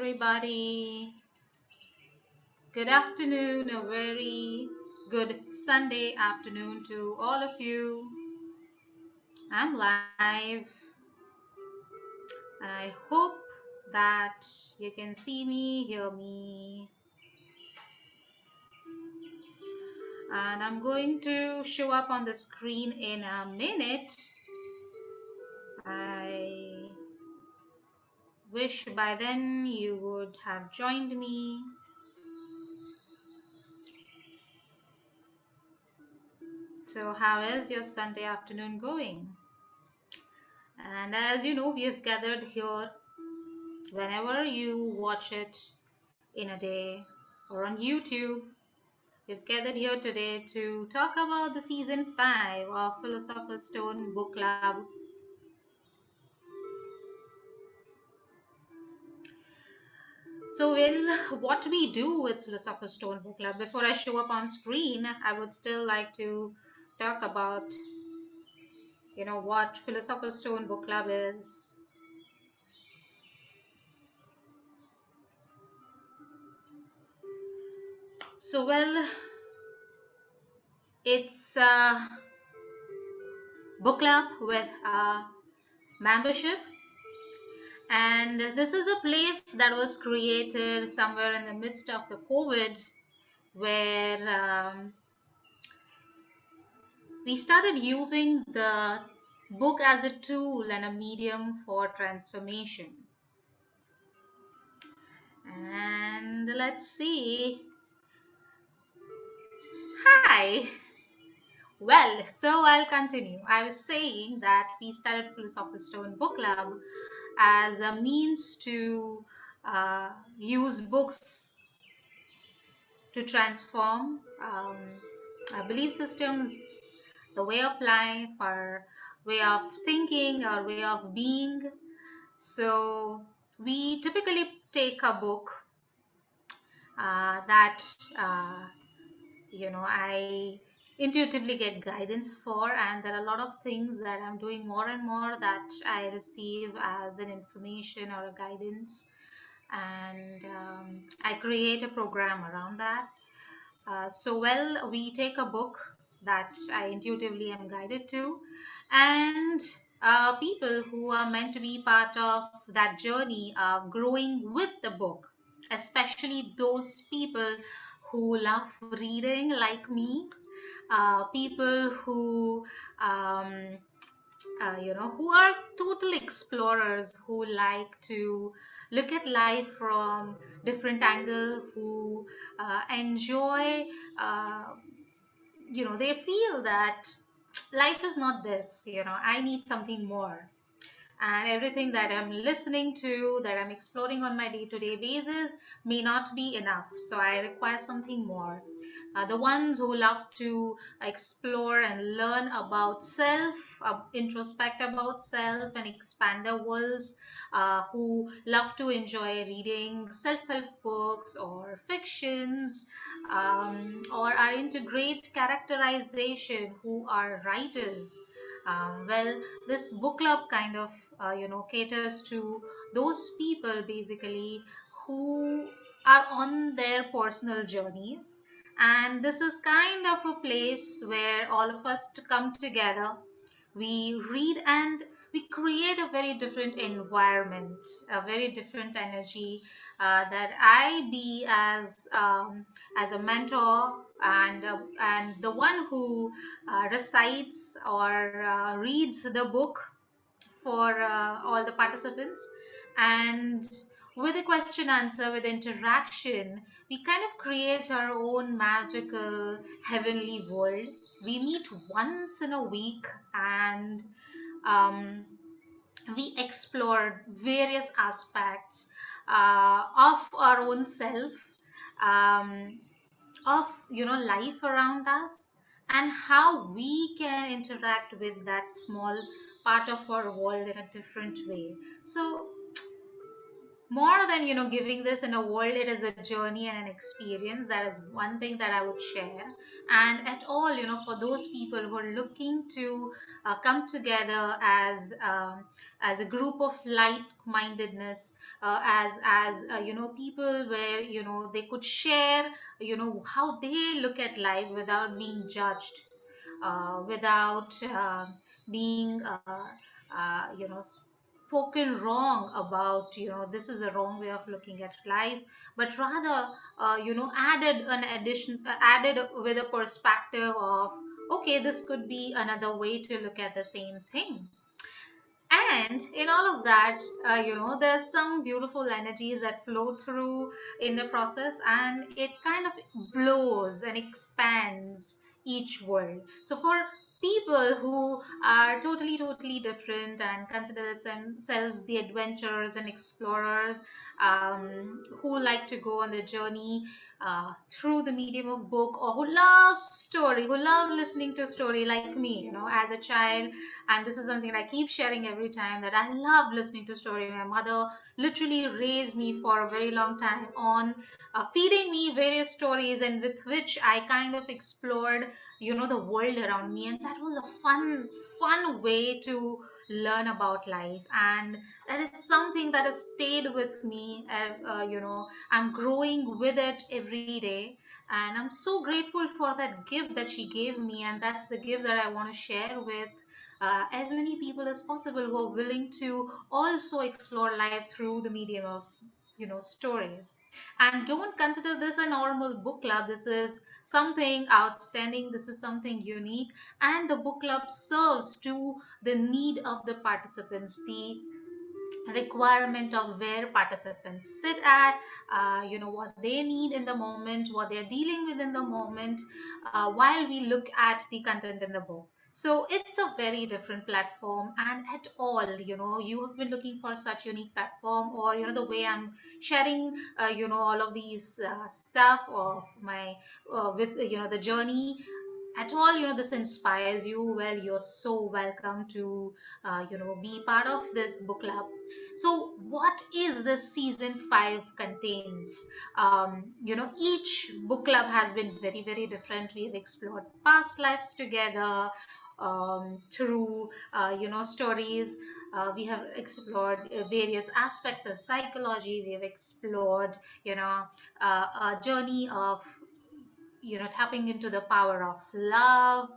everybody. Good afternoon, a very good Sunday afternoon to all of you. I'm live, and I hope that you can see me, hear me, and I'm going to show up on the screen in a minute. I wish by then you would have joined me. So, how is your Sunday afternoon going? And as you know, we have gathered here whenever you watch it in a day or on YouTube. We've gathered here today to talk about the season 5 of Philosopher's Stone Book Club. So, what we do with Philosopher's Stone Book Club, before I show up on screen, I would still like to talk about, what Philosopher's Stone Book Club is. So, it's a book club with a membership, and this is a place that was created somewhere in the midst of the COVID, where we started using the book as a tool and a medium for transformation. And let's see. Hi. Well, so I'll continue. I was saying that we started Philosopher's Stone Book Club as a means to use books to transform our belief systems, the way of life, our way of thinking, our way of being. So we typically take a book that I intuitively get guidance for, and there are a lot of things that I'm doing more and more that I receive as an information or a guidance, and I create a program around that. We take a book that I intuitively am guided to, and people who are meant to be part of that journey are growing with the book, especially those people who love reading like me, people um, who are total explorers who like to look at life from different angle, who enjoy, uh, they feel that life is not this, I need something more, and everything that I'm listening to, that I'm exploring on my day-to-day basis may not be enough, so I require something more. The ones who love to explore and learn about self, introspect about self and expand their worlds, who love to enjoy reading self-help books or fictions, or are into great characterization, who are writers. This book club kind of caters to those people basically who are on their personal journeys, and this is kind of a place where all of us to come together, we read, and we create a very different environment, a very different energy, that I be as a mentor, and the one who recites or reads the book for all the participants. And with a question answer, with interaction, we kind of create our own magical heavenly world. We meet once in a week, and um, we explore various aspects of our own self, um, of life around us, and how we can interact with that small part of our world in a different way. So more than giving this in a world, it is a journey and an experience. That is one thing that I would share. And at all, for those people who are looking to come together as a group of like mindedness, as people where they could share how they look at life without being judged, without being spoken wrong about, this is a wrong way of looking at life, but rather added an addition, added with a perspective of, okay, this could be another way to look at the same thing. And in all of that, there's some beautiful energies that flow through in the process, and it kind of blows and expands each world. So for people who are totally different and consider themselves the adventurers and explorers, who like to go on the journey through the medium of book, or who love story, who love listening to story like me, as a child. And this is something I keep sharing every time, that I love listening to story. My mother literally raised me for a very long time on feeding me various stories, and with which I kind of explored the world around me, and that was a fun way to learn about life. And that is something that has stayed with me. I'm growing with it every day, and I'm so grateful for that gift that she gave me, and that's the gift that I want to share with as many people as possible who are willing to also explore life through the medium of stories. And don't consider this a normal book club. This is something outstanding, this is something unique, and the book club serves to the need of the participants, the requirement of where participants sit at, what they need in the moment, what they're dealing with in the moment, while we look at the content in the book. So it's a very different platform. And at all, you have been looking for such unique platform, or the way I'm sharing all of these stuff of my with the journey at all, this inspires you, well, you're so welcome to be part of this book club. So what is this season 5 contains? Each book club has been very different. We've explored past lives together, through stories. We have explored various aspects of psychology. We have explored a journey of tapping into the power of love.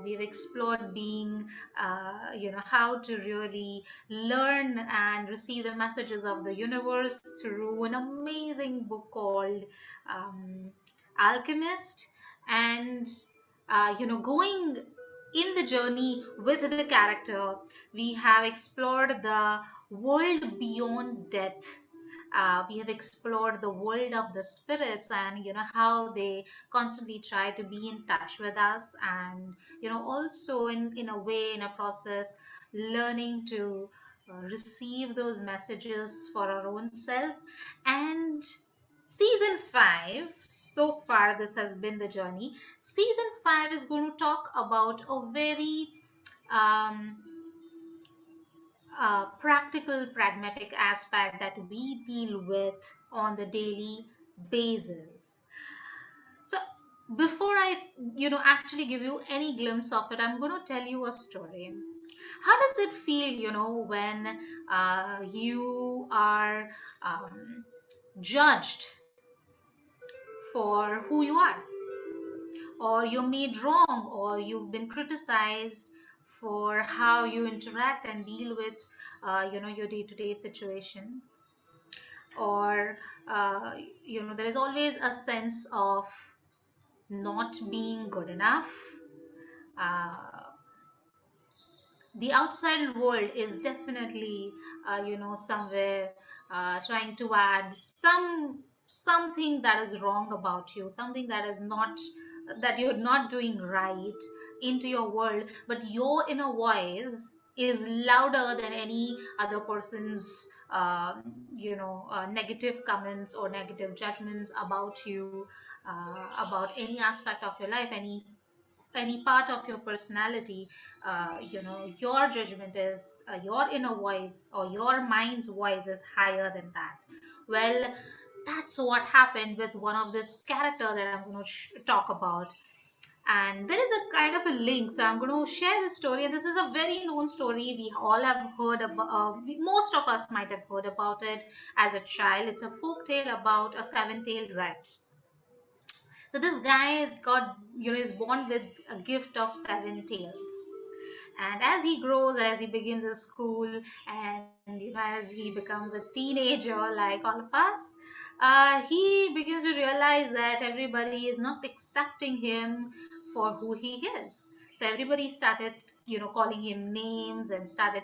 We've explored being how to really learn and receive the messages of the universe through an amazing book called um, Alchemist. And going in the journey with the character, we have explored the world beyond death. We have explored the world of the spirits, and how they constantly try to be in touch with us, and also in a way, in a process, learning to receive those messages for our own self. And season 5, so far this has been the journey. Season 5 is going to talk about a very um, practical, pragmatic aspect that we deal with on the daily basis. So before I, actually give you any glimpse of it, I'm going to tell you a story. How does it feel, when you are judged for who you are, or you're made wrong, or you've been criticized for how you interact and deal with, your day-to-day situation, or there is always a sense of not being good enough. uh, the outside world is definitely somewhere trying to add something that is wrong about you, something that is not, that you're not doing right into your world, but your inner voice is louder than any other person's negative comments or negative judgments about you, about any aspect of your life, any any part of your personality, your judgment is, your inner voice or your mind's voice is higher than that. Well, that's what happened with one of this character that I'm going to talk about. And there is a kind of a link, so I'm going to share this story, and this is a very known story. We all have heard about, most of us might have heard about it as a child. It's a folk tale about a seven-tailed rat. So this guy has got, is born with a gift of seven tails. And as he grows, as he begins his school, and as he becomes a teenager like all of us, he begins to realize that everybody is not accepting him for who he is. So everybody started, calling him names, and started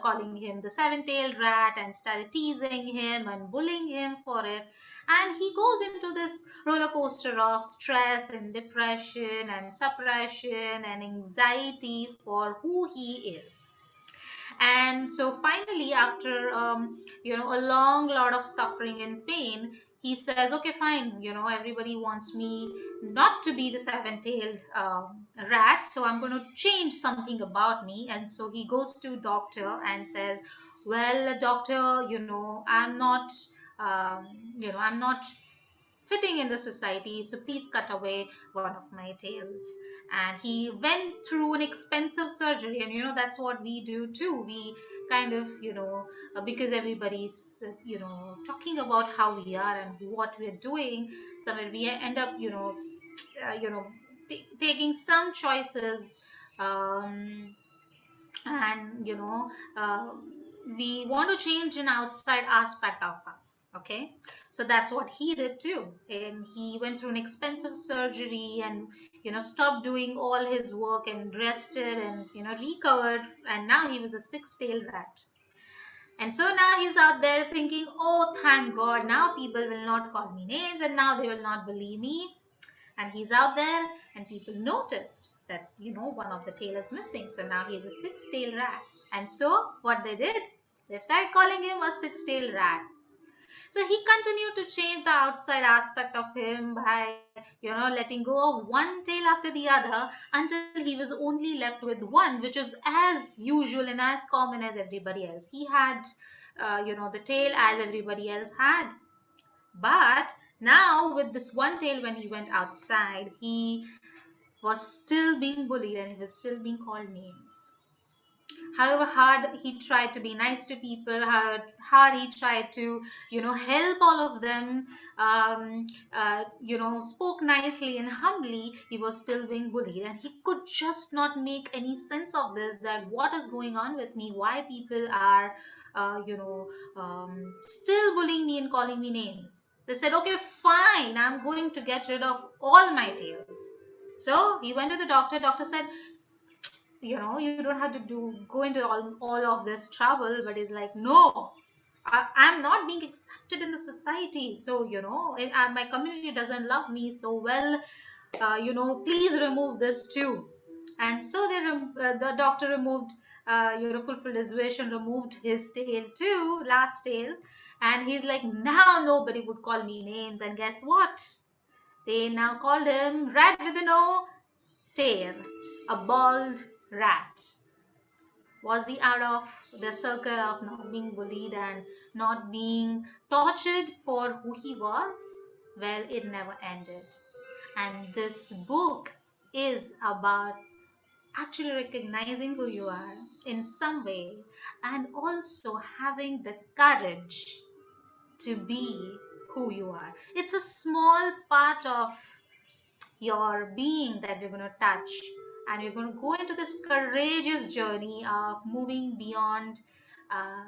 calling him the seven-tailed rat, and started teasing him and bullying him for it. And he goes into this roller coaster of stress and depression and suppression and anxiety for who he is. And so finally, after a long lot of suffering and pain, he says, okay, fine, everybody wants me not to be the seven-tailed rat, so I'm going to change something about me. And so he goes to doctor and says, well, doctor, um, I'm not fitting in the society, so please cut away one of my tails. And he went through an expensive surgery, and that's what we do too. We kind of, because everybody's, talking about how we are and what we're doing, somewhere we end up, uh, you know, taking some choices, um, and we want to change an outside aspect of us. Okay, so that's what he did too, and he went through an expensive surgery, and stopped doing all his work and rested, and recovered, and now he was a six-tailed rat. And so now he's out there thinking, oh, thank God, now people will not call me names, and now they will not believe me. And he's out there, and people notice that one of the tail is missing, so now he's a six-tailed rat. And so what they did, they started calling him a six-tailed rat. So he continued to change the outside aspect of him by letting go of one tail after the other, until he was only left with one, which is as usual and as common as everybody else. He had the tail as everybody else had. But now, with this one tail, when he went outside, he was still being bullied, and he was still being called names. However hard he tried to be nice to people, how hard he tried to, help all of them, spoke nicely and humbly, he was still being bullied. And he could just not make any sense of this, that what is going on with me, why people are, still bullying me and calling me names. They said, okay, fine, I'm going to get rid of all my tails. So he went to the doctor. Doctor said, you don't have to go into all of this trouble. But he's like, no, I'm not being accepted in the society, so my community doesn't love me so well, please remove this too. And so the doctor removed, fulfilled his wish, and removed his tail too, last tail. And he's like, now nobody would call me names. And guess what, they now called him rat with no tail, a bald rat. Was he out of the circle of not being bullied and not being tortured for who he was? Well, it never ended. And this book is about actually recognizing who you are in some way, and also having the courage to be who you are. It's a small part of your being that we're going to touch, and we're going to go into this courageous journey of moving beyond, uh,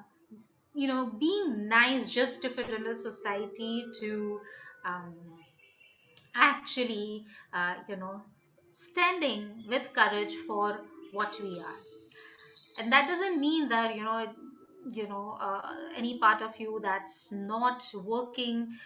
being nice just to fit into society, to um, actually, standing with courage for what we are. And that doesn't mean that any part of you that's not working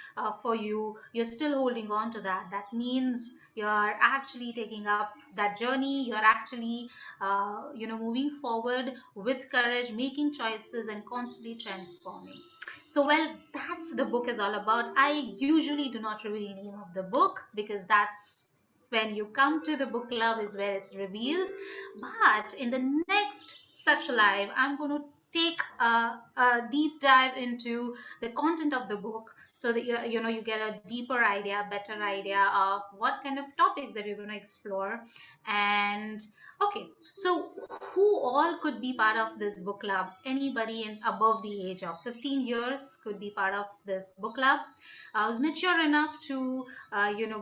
for you, you're still holding on to that. That means you're actually taking up that journey. You're actually moving forward with courage, making choices, and constantly transforming. So, well, that's the book is all about. I usually do not reveal the name of the book, because that's when you come to the book club is where it's revealed. But in the next such live, I'm going to take a deep dive into the content of the book, so that you get a deeper idea, better idea of what kind of topics that we're going to explore. And okay, so who all could be part of this book club? Anybody in above the age of 15 years could be part of this book club. I was mature enough to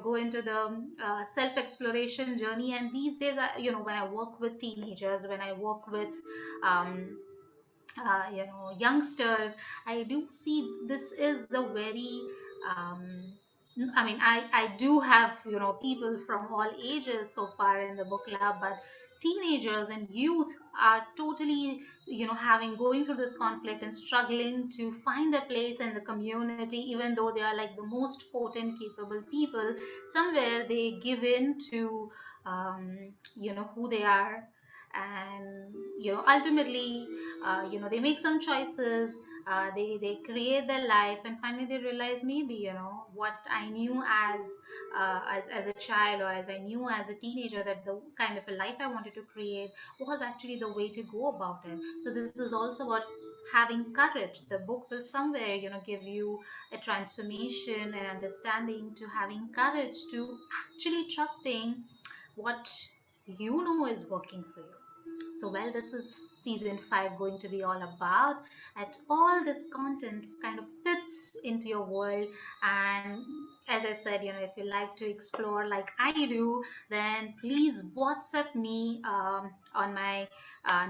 go into the self exploration journey. And these days, when I work with teenagers, when I work with um, youngsters, I do see this is the very um, I mean, I do have people from all ages so far in the book club, but teenagers and youth are totally having going through this conflict and struggling to find their place in the community. Even though they are like the most potent capable people, somewhere they give in to who they are. And ultimately they make some choices, they create their life, and finally they realize, maybe what I knew as a child, or as I knew as a teenager, that the kind of a life I wanted to create was actually the way to go about it. So this is also about having courage. The book will somewhere give you a transformation and understanding to having courage, to actually trusting what is working for you. So, well, this is season 5 going to be all about. At all this content kind of fits into your world. And as I said, if you like to explore like I do, then please WhatsApp me on my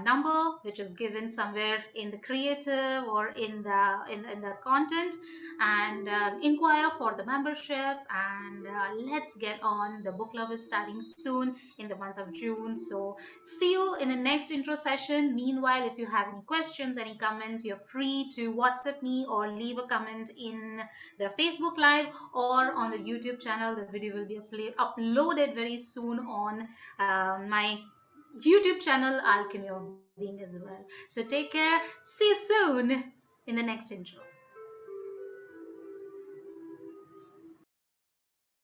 number, which is given somewhere in the creative or in the content, and inquire for the membership. And let's get on. The book club is starting soon in the month of June. So see you in the next intro session. Meanwhile, if you have any questions, any comments, you're free to WhatsApp me or leave a comment in the Facebook Live or on the YouTube channel. The video will be uploaded very soon on my YouTube channel, Alchemy of Being, as well. So take care. See you soon in the next intro.